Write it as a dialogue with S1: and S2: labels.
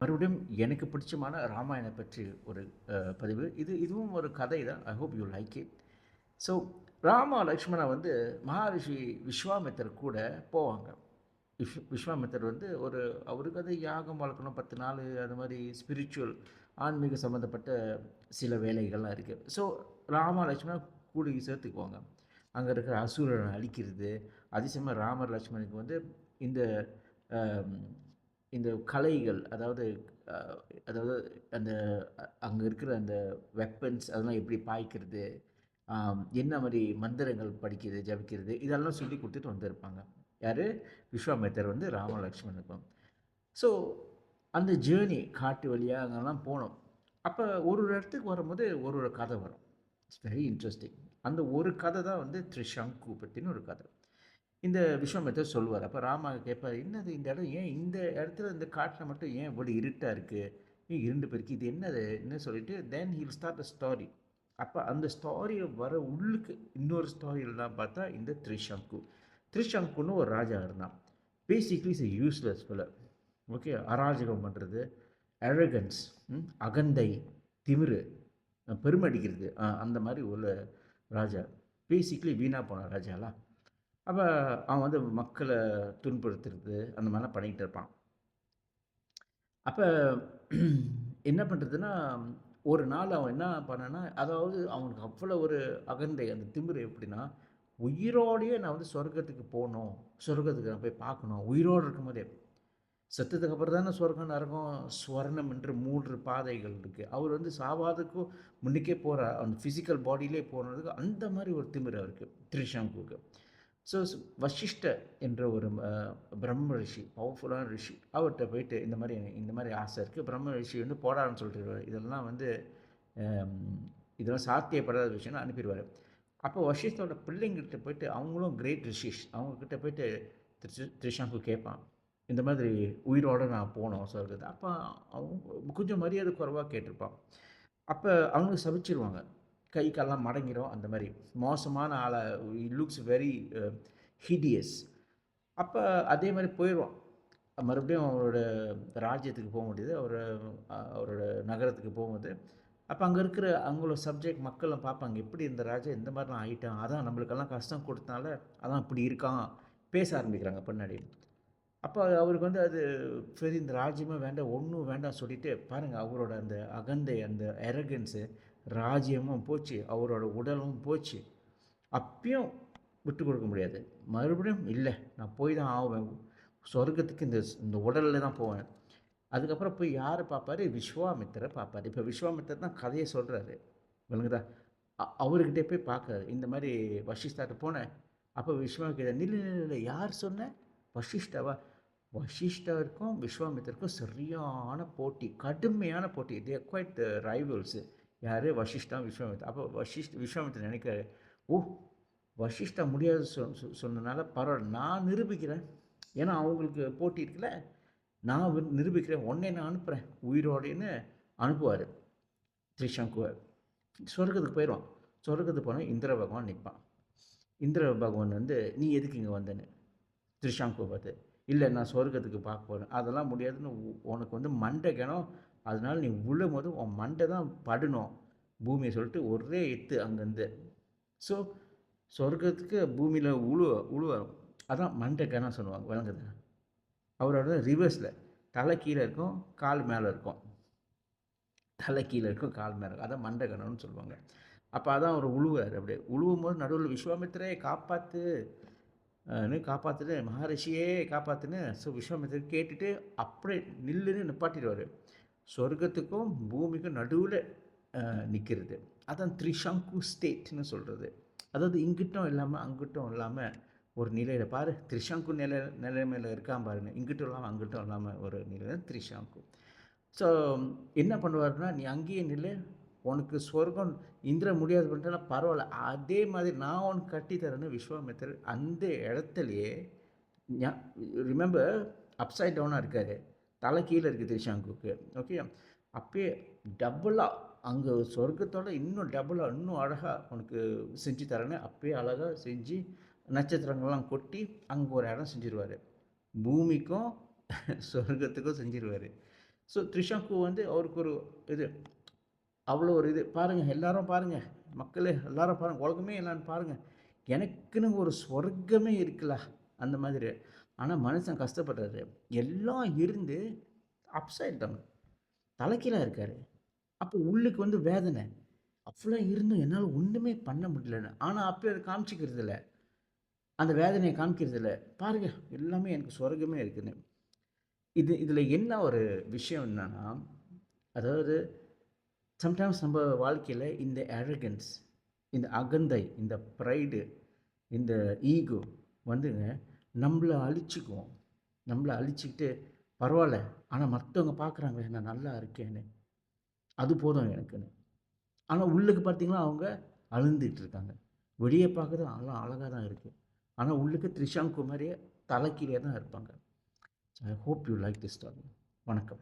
S1: மறுபடியும் எனக்கு பிடிச்சமான ராமாயணம் பற்றி ஒரு பதிவு. இதுவும் ஒரு கதை தான். I hope you like it. So Rama Lakshmana வந்து மகாரிஷி விஸ்வாமித்தர் கூட போவாங்க. விஸ்வாமித்தர் வந்து அவருக்கு அது யாகம் வளர்க்கணும் 10 நாள், அது மாதிரி ஸ்பிரிச்சுவல் ஆன்மீக சம்மந்தப்பட்ட சில வேலைகள்லாம் இருக்குது. ஸோ ராமா லக்ஷ்மணா கூடி சேர்த்துக்குவாங்க. அங்கே இருக்கிற அசுரனை அழிக்கிறது. அதே சமயம் ராமர் லக்ஷ்மணுக்கு வந்து இந்த அம், இந்த கலைகள், அதாவது அஹ், அதாவது அந்த அங்கே இருக்கிற அந்த வெப்பன்ஸ் அதெல்லாம் எப்படி பாய்க்கிறது, என்ன மாதிரி மந்திரங்கள் படிக்கிறது, ஜபிக்கிறது, இதெல்லாம் சொல்லி கொடுத்துட்டு வந்திருப்பாங்க. யார்? விஸ்வாமித்தர் வந்து ராம லக்ஷ்மணுக்கும். ஸோ அந்த ஜேர்னி காட்டு வழியாக அங்கெல்லாம் போனோம். அப்போ ஒரு ஒரு இடத்துக்கு வரும்போது ஒரு ஒரு கதை வரும். It's very interesting. அந்த ஒரு கதை தான் வந்து த்ரிஷங்கு பற்றின ஒரு கதை. இந்த விஸ்வாமித்திரர் சொல்லுவார். அப்போ ராமா கேட்பார், என்னது இந்த இடம், ஏன் இந்த இடத்துல இந்த காட்டில் மட்டும் ஏன் இவ்வளோ இருட்டாக இருக்குது, ஏன் இருண்டு போயிருக்கு, இது என்னது என்ன சொல்லிட்டு தென் ஹீல் ஸ்டார்ட் அ ஸ்டாரி. அப்போ அந்த ஸ்டாரியை வர உள்ளுக்கு இன்னொரு ஸ்டாரியெல்லாம் பார்த்தா இந்த த்ரிஷங்கு. த்ரிஷங்குன்னு ஒரு ராஜா இருந்தான். பேசிக்லி இஸ் யூஸ்லெஸ் போல. ஓகே, அராஜகம் பண்ணுறது, அரகன்ஸ், அகந்தை, திமிரு, பெருமடிக்கிறது, அந்த மாதிரி உள்ள ராஜா. பேசிக்லி வீணாக போன ராஜாலாம். அப்போ அவன் வந்து மக்களை துன்புறுத்துறது அந்த மாதிரிலாம் பண்ணிக்கிட்டு இருப்பான். அப்போ என்ன பண்ணுறதுன்னா, ஒரு நாள் அவன் என்ன பண்ணான்னா, அதாவது அவனுக்கு அவ்வளோ ஒரு அகந்தை, அந்த திமிரு எப்படின்னா, உயிரோடையே நான் வந்து சொர்க்கத்துக்கு போகணும், சொர்க்கத்துக்கு நான் போய் பார்க்கணும், உயிரோடு இருக்கும்போதே. செத்ததுக்கு அப்புறம் தானே சொர்க்கம் நரகம் ஸ்வர்ணம் என்று 3 பாதைகள் இருக்குது. அவர் வந்து சாவாதுக்கும் முன்னுக்கே போகிற அந்த ஃபிசிக்கல் பாடியிலே போகிறதுக்கு அந்த மாதிரி ஒரு திமிரு அவருக்கு, த்ரிஷங்குக்கு. ஸோ வசிஷ்டர் என்ற ஒரு பிரம்ம ரிஷி, பவர்ஃபுல்லான ரிஷி, அவர்கிட்ட போயிட்டு இந்த மாதிரி ஆசை இருக்குது. பிரம்ம ரிஷி வந்து போடான்னு சொல்லிட்டு இதெல்லாம் வந்து இதெல்லாம் சாத்தியப்படாத விஷயம்னு அனுப்பிடுவார். அப்போ வசிஷ்டரோட பிள்ளைங்கிட்ட போயிட்டு, அவங்களும் கிரேட் ரிஷிஷ், அவங்கக்கிட்ட போயிட்டு த்ரிஷங்கு கேட்பான், இந்த மாதிரி உயிரோடு நான் போனோம் சொல்கிறது. அப்போ அவங்க கொஞ்சம் மரியாதை குறைவாக கேட்டிருப்பான். அப்போ அவங்களுக்கு சபிச்சிருவாங்க, கை காலெல்லாம் மடங்கிடும். அந்த மாதிரி மோசமான ஆளை, இட் லுக்ஸ் வெரி ஹிடியஸ். அப்போ அதே மாதிரி போயிடுவான். மறுபடியும் அவரோட ராஜ்யத்துக்கு போக முடியுது, அவரோட நகரத்துக்கு போகும்போது. அப்போ அங்கே இருக்கிற அவங்களோட சப்ஜெக்ட் மக்கள்லாம் பார்ப்பாங்க, எப்படி இந்த ராஜா இந்த மாதிரிலாம் ஆகிட்டான், அதான் நம்மளுக்கெல்லாம் கஷ்டம் கொடுத்தனால அதான் இப்படி இருக்கான், பேச ஆரம்பிக்கிறாங்க பின்னாடி. அப்போ அவருக்கு வந்து அது சரி, இந்த ராஜ்யமே வேண்டாம், ஒன்றும் வேண்டாம் சொல்லிட்டு பாருங்கள், அவரோட அந்த அகந்தை, அந்த எரகன்ஸு, ராஜ்யமும் போச்சு, அவரோட உடலும் போச்சு. அப்பயும் விட்டு கொடுக்க முடியாது. மறுபடியும் இல்லை, நான் போய் தான் ஆவேன், சொர்க்கத்துக்கு இந்த இந்த உடலில் தான் போவேன். அதுக்கப்புறம் போய் யாரை பார்ப்பாரு? விஸ்வாமித்திரை பார்ப்பார். இப்போ விஸ்வாமித்திரர் தான் கதையை சொல்கிறாரு, விளங்குதா? அவர்கிட்டே போய் பார்க்குறாரு, இந்த மாதிரி வசிஷ்டாட்ட போனேன். அப்போ விஸ்வாமித்திரர், நில்லு நில்லு, யார் சொன்ன? வசிஷ்டாவா? வசிஷ்டருக்கும் விஸ்வாமித்திரருக்கும் சரியான போட்டி, கடுமையான போட்டி. They are quite rivals. யார்? வசிஷ்டா, விஸ்வாமித்திரர். அப்போ விஸ்வாமித்திரர் நினைக்கிறாரு, ஓ, வசிஷ்டா முடியாது சொன்னனால பரவாயில்ல, நான் நிரூபிக்கிறேன். ஏன்னா அவங்களுக்கு போட்டி இருக்குல்ல, நான் நிரூபிக்கிறேன், உடனே நான் அனுப்புகிறேன் உயிரோடைன்னு அனுப்புவார் த்ரிஷங்குவை. சொர்க்கத்துக்கு போயிடுவான். சொர்க்கத்துக்கு போனால் இந்திர பகவான் நிற்பான். இந்திர பகவான் வந்து, நீ எதுக்கு இங்கே வந்தேன்னு த்ரிஷங்குவை பார்த்து, இல்லை நான் சொர்க்கத்துக்கு பார்க்க போகிறேன், அதெல்லாம் முடியாதுன்னு, உனக்கு வந்து மண்டை கிணம், அதனால நீ விழும் போது உன் மண்டை தான் படணும் பூமியை சொல்லிட்டு ஒரே எத்து அங்கேருந்து. ஸோ சொர்க்கத்துக்கு பூமியில் உழுவரும், அதான் மண்டை கிணம் சொல்லுவாங்க, விளங்குது? அவரோட ரிவர்ஸில் தலை கீழே இருக்கும், கால் மேலே இருக்கும், தலை கீழே இருக்கும், கால் மேலே இருக்கும், அதான் மண்டை கிணம்னு சொல்லுவாங்க. அப்போ அதான் அவர் உழுவார். அப்படியே உழுவும் போது நடுவில் விஸ்வாமித்திரே காப்பாற்று, காப்பாற்றுன்னு, மகரிஷியே காப்பாற்றுன்னு. ஸோ விஸ்வாமித்திரர் கேட்டுட்டு அப்படியே நில்லுன்னு நிப்பாட்டிடுவார். சொர்க்கத்துக்கும் பூமிக்கும் நடுவில் நிற்கிறது. அதான் த்ரிஷங்கு ஸ்டேட்னு சொல்கிறது. அதாவது இங்கிட்டும் இல்லாமல் அங்கிட்டும் இல்லாமல் ஒரு நிலையில் பாரு, த்ரிஷங்கு நிலைமையில் இருக்கான் பாருங்க, இங்கிட்டும் இல்லாமல் அங்கிட்டும் இல்லாமல் ஒரு நிலையில் த்ரிஷங்கு. ஸோ என்ன பண்ணுவார்னா, நீ அங்கேயே நிலை, உனக்கு சொர்க்கம் இந்திர முடியாது பண்ணிட்டா பரவாயில்ல, அதே மாதிரி நான் உனக்கு கட்டித்தரேன்னு விஸ்வாமித்திரர் அந்த இடத்துலையே, ரிமெம்பர், அப்சைட் டவுனாக இருக்கார், தலை கீழே இருக்குது த்ரிஷங்குக்கு. ஓகே, அப்பயே டபுளாக அங்கே சொர்க்கத்தோட இன்னும் டபுளாக இன்னும் அழகாக உனக்கு செஞ்சு தரேன்னு அப்பயே அழகாக செஞ்சு நட்சத்திரங்கள்லாம் கொட்டி அங்கே ஒரு இடம் செஞ்சிருவார். பூமிக்கும் சொர்க்கத்துக்கும் செஞ்சிருவார். ஸோ த்ரிஷாங்கு வந்து அவருக்கு ஒரு இது அவ்வளோ ஒரு இது பாருங்கள், எல்லாரும் பாருங்கள், மக்களே எல்லாரும் பாருங்கள், உலகமே எல்லாரும் பாருங்கள், எனக்குன்னு ஒரு சொர்க்கமே இருக்குல்ல அந்த மாதிரி. ஆனால் மனுஷன் கஷ்டப்படுறாரு. எல்லாம் இருந்து அப்சைட் டவுன் தலைகீழா இருக்காரு. அப்போ உள்ளுக்கு வந்து வேதனை. அவ்வளோ இருந்தும் என்னால ஒண்ணுமே பண்ண முடியலன்னு. ஆனா அப்பயும் அத காமிச்சுக்கிறதில்ல. அந்த வேதனைய காமிக்கிறதில்ல. பாருங்க எல்லாமே எனக்கு சொர்க்கமே இருக்குன்னு. இதில என்ன ஒரு விஷயம் என்னன்னா, அதாவது சம்டைம்ஸ் நம்ம வாழ்க்கையில இந்த அரகன்ஸ், இந்த அகந்தை, இந்த ப்ரைடு, இந்த ஈகோ வந்துங்க நம்மள அழிச்சுக்குவோம். நம்மள அழிச்சுக்கிட்டு பரவால்ல. ஆனா மத்தவங்க பார்க்குறாங்களே நான் நல்லா இருக்கேன்னு. அது போதும் எனக்குன்னு. ஆனா உள்ளுக்கு பார்த்தீங்கன்னா, அவங்க அழுந்துட்டு இருக்காங்க. வெளிய பார்க்க தான் எல்லாம் அழகா தான் இருக்கு. ஆனா உள்ளுக்கு த்ரிஷாங்க் மாரியே தலைகீழே தான் இருப்பாங்க. I hope you like this story. வணக்கம்.